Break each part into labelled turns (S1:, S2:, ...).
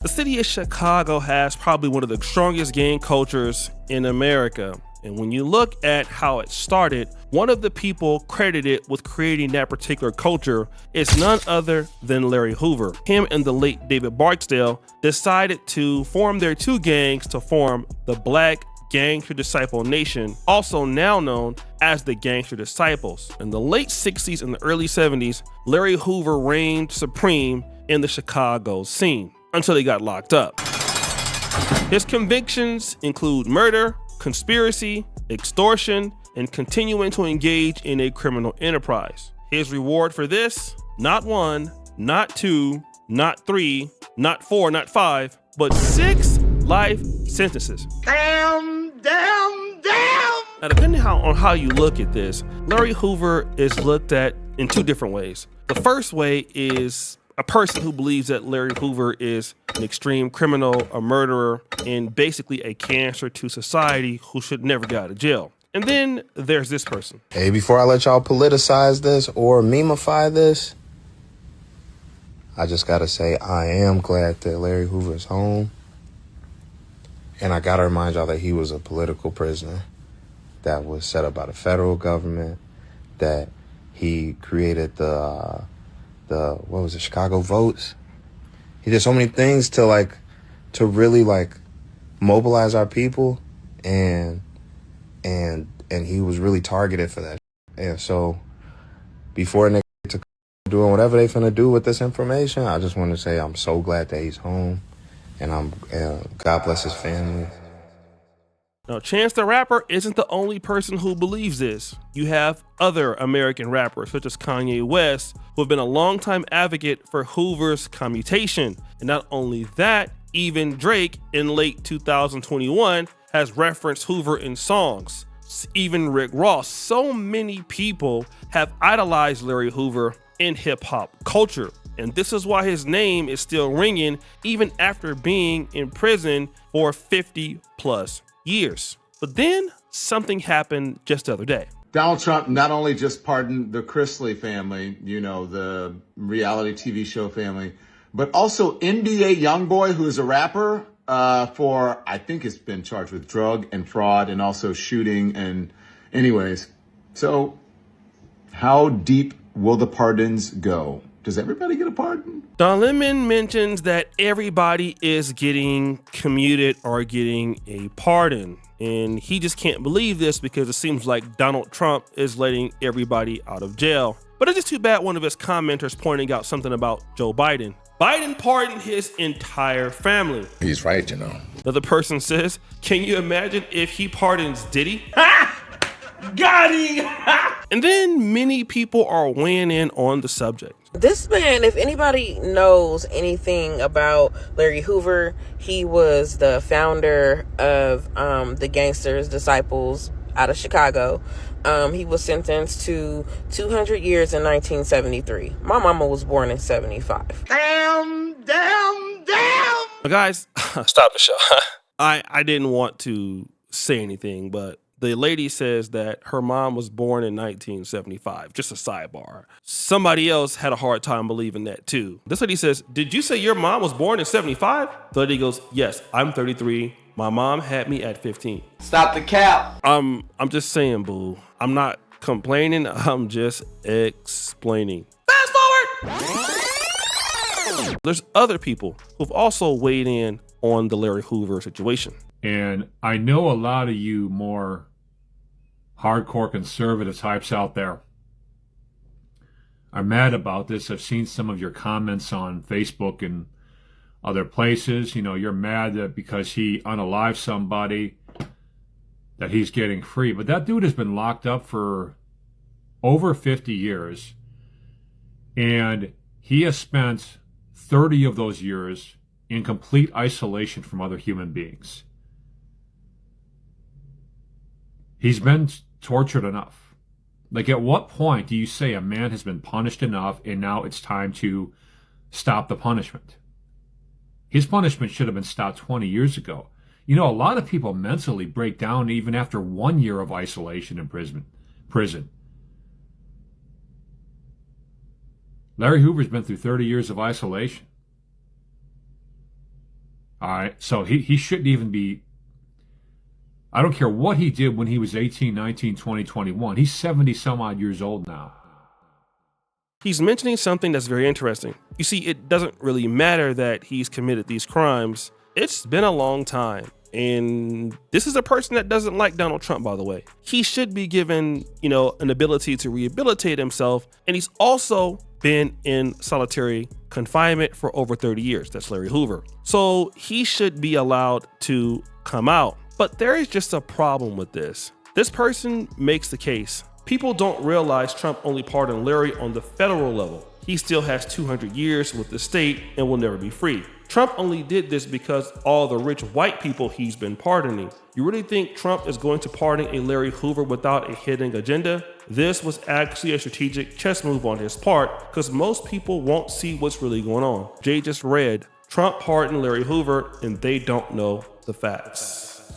S1: The city of Chicago has probably one of the strongest gang cultures in America. And when you look at how it started, one of the people credited with creating that particular culture is none other than Larry Hoover. Him and the late David Barksdale decided to form their two gangs to form the Black Gangster Disciple Nation, also now known as the Gangster Disciples. In the late 60s and the early 70s, Larry Hoover reigned supreme in the Chicago scene until he got locked up. His convictions include murder, conspiracy, extortion, and continuing to engage in a criminal enterprise. His reward for this? Not one, not two, not three, not four, not five, but 6 life sentences. Damn! Now, depending on how you look at this, Larry Hoover is looked at in 2 different ways. The first way is a person who believes that Larry Hoover is an extreme criminal, a murderer, and basically a cancer to society who should never get out of jail. And then there's this person.
S2: Hey, before I let y'all politicize this or memify this, I just gotta say I am glad that Larry Hoover is home. And I gotta remind y'all that he was a political prisoner that was set up by the federal government, that he created the Chicago votes. He did so many things to really mobilize our people, and he was really targeted for that. And so before a nigga to doing whatever they finna do with this information, I just want to say I'm so glad that he's home, and God bless his family.
S1: Now, Chance the Rapper isn't the only person who believes this. You have other American rappers, such as Kanye West, who have been a longtime advocate for Hoover's commutation. And not only that, even Drake in late 2021 has referenced Hoover in songs. Even Rick Ross. So many people have idolized Larry Hoover in hip-hop culture. And this is why his name is still ringing even after being in prison for 50 plus years. But then something happened just the other day.
S3: Donald Trump not only just pardoned the Chrisley family, the reality TV show family, but also NBA Youngboy, who is a rapper, for, I think has been charged with drug and fraud and also shooting. And anyways, so how deep will the pardons go? Does everybody get a pardon?
S1: Don Lemon mentions that everybody is getting commuted or getting a pardon. And he just can't believe this because it seems like Donald Trump is letting everybody out of jail. But it's just too bad one of his commenters pointing out something about Joe Biden. Biden pardoned his entire family.
S4: He's right,
S1: Another person says, can you imagine if he pardons Diddy? Ha! Got him! And then many people are weighing in on the subject.
S5: This man, if anybody knows anything about Larry Hoover, he was the founder of the Gangster Disciples out of Chicago. He was sentenced to 200 years in 1973. My mama was born in 75.
S1: Damn! Guys, stop the show. I didn't want to say anything, but the lady says that her mom was born in 1975. Just a sidebar. Somebody else had a hard time believing that too. This lady says, did you say your mom was born in 75? The lady goes, yes, I'm 33. My mom had me at 15.
S6: Stop the cap.
S1: I'm just saying, boo. I'm not complaining. I'm just explaining. Fast forward. There's other people who've also weighed in on the Larry Hoover situation.
S7: And I know a lot of you more hardcore conservative types out there are mad about this. I've seen some of your comments on Facebook and other places. You're mad that because he unalived somebody that he's getting free. But that dude has been locked up for over 50 years. And he has spent 30 of those years in complete isolation from other human beings. He's been tortured enough. At what point do you say a man has been punished enough and now it's time to stop the punishment? His punishment should have been stopped 20 years ago. A lot of people mentally break down even after 1 year of isolation in prison. Larry Hoover's been through 30 years of isolation. All right. So he shouldn't even be, I don't care what he did when he was 18, 19, 20, 21. He's 70 some odd years old now.
S1: He's mentioning something that's very interesting. You see, it doesn't really matter that he's committed these crimes. It's been a long time. And this is a person that doesn't like Donald Trump, by the way. He should be given, an ability to rehabilitate himself. And he's also been in solitary confinement for over 30 years. That's Larry Hoover. So he should be allowed to come out. But there is just a problem with this. This person makes the case. People don't realize Trump only pardoned Larry on the federal level. He still has 200 years with the state and will never be free. Trump only did this because all the rich white people he's been pardoning. You really think Trump is going to pardon a Larry Hoover without a hidden agenda? This was actually a strategic chess move on his part because most people won't see what's really going on. Jay just read, Trump pardoned Larry Hoover and they don't know the facts.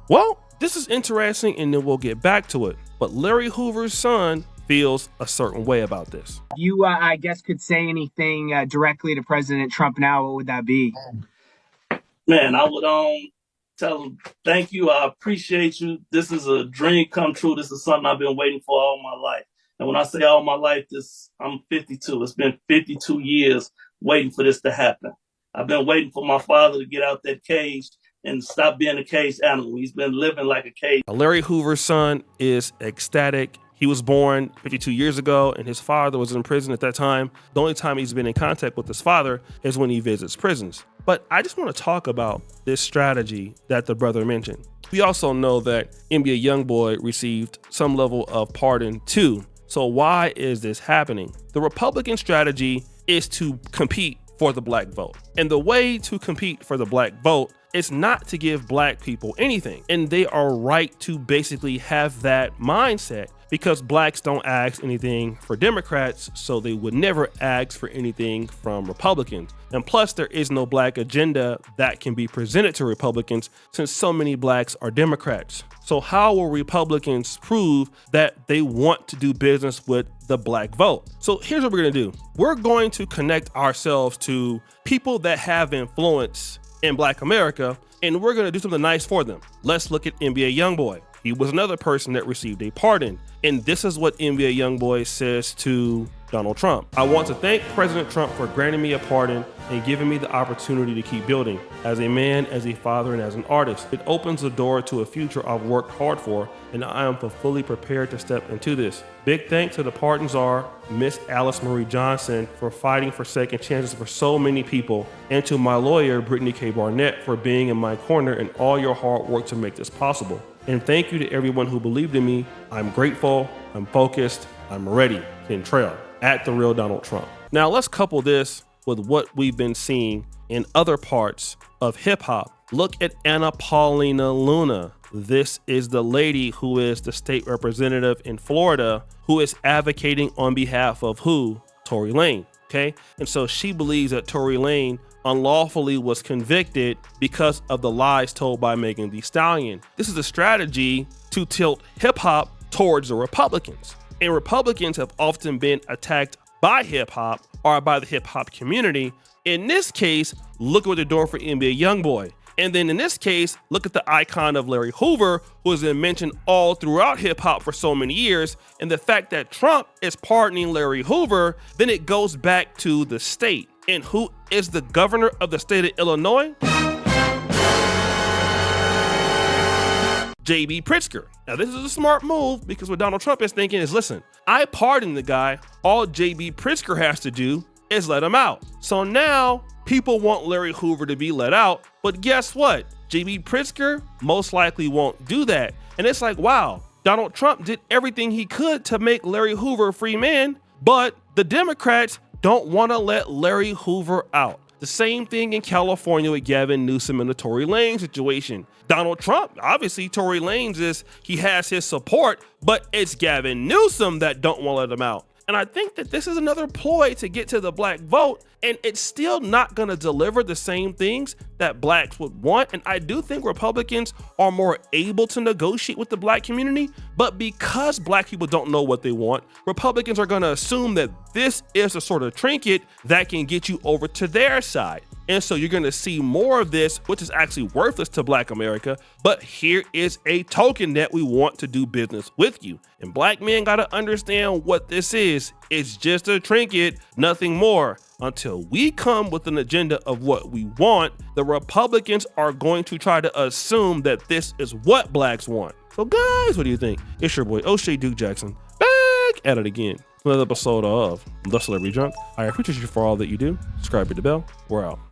S1: Well, this is interesting and then we'll get back to it. But Larry Hoover's son feels a certain way about this.
S4: You, I guess, could say anything directly to President Trump now, what would that be?
S6: Man, I would tell him, thank you. I appreciate you. This is a dream come true. This is something I've been waiting for all my life. And when I say all my life, I'm 52. It's been 52 years waiting for this to happen. I've been waiting for my father to get out that cage and stop being a caged animal. He's been living like a cage.
S1: Larry Hoover's son is ecstatic. He was born 52 years ago and his father was in prison at that time. The only time he's been in contact with his father is when he visits prisons. But I just want to talk about this strategy that the brother mentioned. We also know that NBA YoungBoy received some level of pardon too. So why is this happening? The Republican strategy is to compete for the black vote. And the way to compete for the black vote is not to give black people anything. And they are right to basically have that mindset because blacks don't ask anything for Democrats, so they would never ask for anything from Republicans. And plus, there is no black agenda that can be presented to Republicans since so many blacks are Democrats. So how will Republicans prove that they want to do business with the black vote? So here's what we're gonna do. We're going to connect ourselves to people that have influence in Black America, and we're gonna do something nice for them. Let's look at NBA YoungBoy. He was another person that received a pardon. And this is what NBA YoungBoy says to Donald Trump. I want to thank President Trump for granting me a pardon and giving me the opportunity to keep building as a man, as a father, and as an artist. It opens the door to a future I've worked hard for, and I am fully prepared to step into this. Big thanks to the pardon czar, Miss Alice Marie Johnson, for fighting for second chances for so many people, and to my lawyer, Brittany K. Barnett, for being in my corner and all your hard work to make this possible. And thank you to everyone who believed in me. I'm grateful, I'm focused, I'm ready. Kentrell, at the real Donald Trump. Now let's couple this with what we've been seeing in other parts of hip hop. Look at Anna Paulina Luna. This is the lady who is the state representative in Florida who is advocating on behalf of who? Tory Lanez, okay? And so she believes that Tory Lanez unlawfully was convicted because of the lies told by Megan Thee Stallion. This is a strategy to tilt hip hop towards the Republicans. And Republicans have often been attacked by hip hop or by the hip hop community. In this case, look at what they're doing for NBA YoungBoy. And then in this case, look at the icon of Larry Hoover, who has been mentioned all throughout hip hop for so many years. And the fact that Trump is pardoning Larry Hoover, then it goes back to the state. And who is the governor of the state of Illinois? J.B. Pritzker. Now, this is a smart move because what Donald Trump is thinking is, listen, I pardon the guy. All J.B. Pritzker has to do is let him out. So now people want Larry Hoover to be let out. But guess what? J.B. Pritzker most likely won't do that. And it's like, wow, Donald Trump did everything he could to make Larry Hoover a free man, but the Democrats don't want to let Larry Hoover out. The same thing in California with Gavin Newsom and the Tory Lanez situation. Donald Trump, obviously Tory Lanez he has his support, but it's Gavin Newsom that don't want to let him out. And I think that this is another ploy to get to the black vote, and it's still not going to deliver the same things that blacks would want. And I do think Republicans are more able to negotiate with the black community, but because black people don't know what they want, Republicans are going to assume that this is a sort of trinket that can get you over to their side. And so you're gonna see more of this, which is actually worthless to Black America. But here is a token that we want to do business with you. And Black men gotta understand what this is. It's just a trinket, nothing more. Until we come with an agenda of what we want, the Republicans are going to try to assume that this is what Blacks want. So guys, what do you think? It's your boy O'Shea Duke Jackson, back at it again. Another episode of The Celebrity Drunk. I appreciate you for all that you do. Subscribe to the bell. We're out.